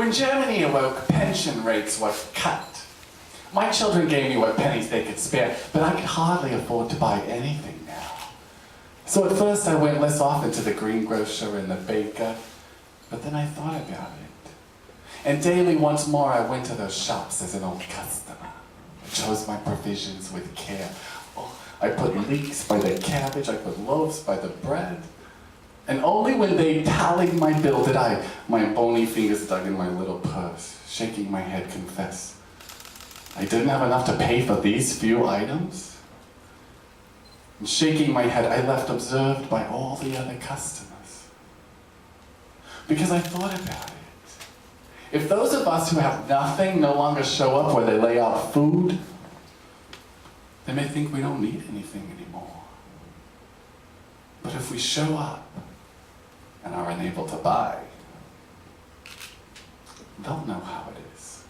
When Germany awoke, pension rates were cut. My children gave me what pennies they could spare, but I could hardly afford to buy anything now. So at first I went less often to the greengrocer and the baker, but then I thought about it. And daily once more I went to those shops as an old customer. I chose my provisions with care. Oh, I put leeks by the cabbage, I put loaves by the bread. And only when they tallied my bill did I, my bony fingers dug in my little purse, shaking my head, confess, I didn't have enough to pay for these few items. And shaking my head, I left observed by all the other customers. Because I thought about it. If those of us who have nothing no longer show up where they lay out food, they may think we don't need anything anymore. But if we show up and are unable to buy, they'll know how it is.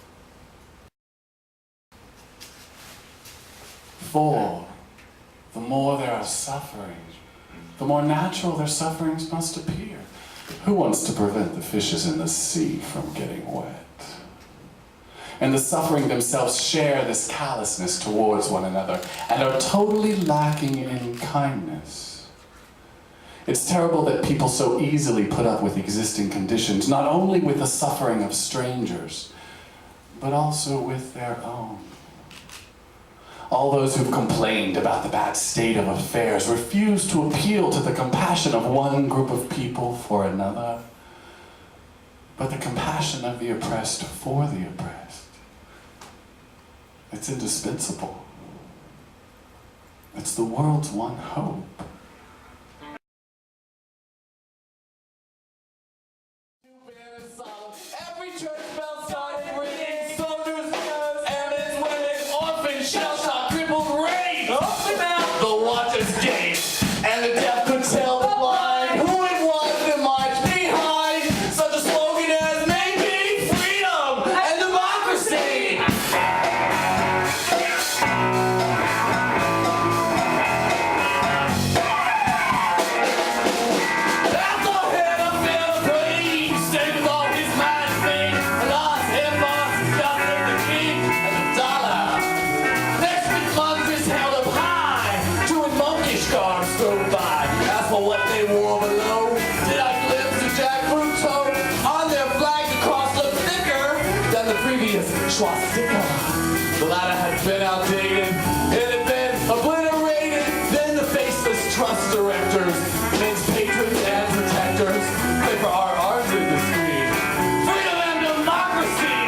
For the more there are suffering, the more natural their sufferings must appear. Who wants to prevent the fishes in the sea from getting wet? And the suffering themselves share this callousness towards one another and are totally lacking in kindness. It's terrible that people so easily put up with existing conditions, not only with the suffering of strangers, but also with their own. All those who've complained about the bad state of affairs refuse to appeal to the compassion of one group of people for another, but the compassion of the oppressed for the oppressed. It's indispensable. It's the world's one hope. Every church bell started ringing, soldiers, and its women, orphans, shell-shocked, crippled, raised. Open out the waters gate, and the deaf could tell the blind who it was that marched behind such a slogan as maybe freedom and democracy. That's the head of the police, saving all his mad things, and lost him boss, justice, the king, and the dollar. Next week, Congress held up high, two in monkish garbs drove by. As for what they wore below, did I glimpse a jackfruit toe on their flag across the thicker than the previous swastika. The latter had been outdated, it had been obliterated. Then the faceless trust directors, men's patrons and protectors, pray for our arms in the screen. Freedom and democracy!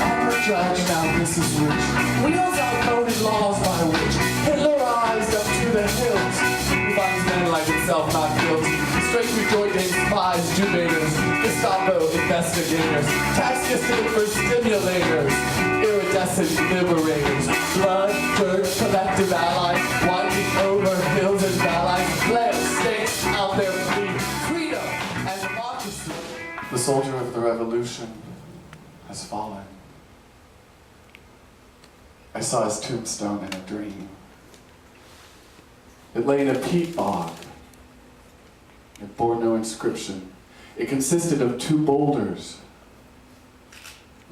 I'm a judge, now this is rich. Wheels out coded laws by which Hitler eyes up to the hills. He finds men like himself not guilty. Straight rejoining spies, Judators, Gestapo investigators, tax for stimulators, iridescent liberators, blood, dirt, collective allies, winding over hills and valleys, fled states out there flee, freedom and democracy. The soldier of the revolution has fallen. I saw his tombstone in a dream. It lay in a peat bog. It bore no inscription. It consisted of two boulders.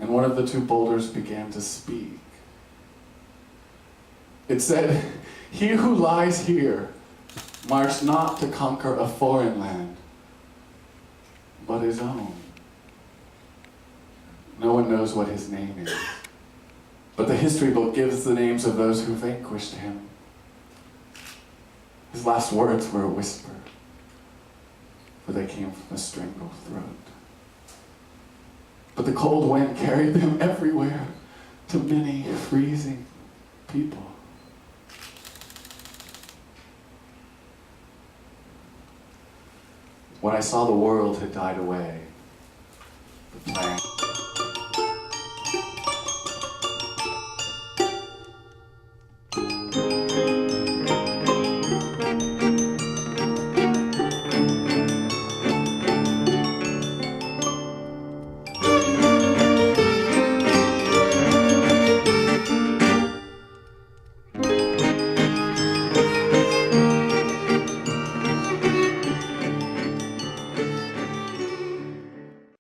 And one of the two boulders began to speak. It said, "He who lies here marched not to conquer a foreign land, but his own." No one knows what his name is, but the history book gives the names of those who vanquished him. His last words were a whisper, for they came from a strangled throat. But the cold wind carried them everywhere to many freezing people. When I saw the world had died away, the plan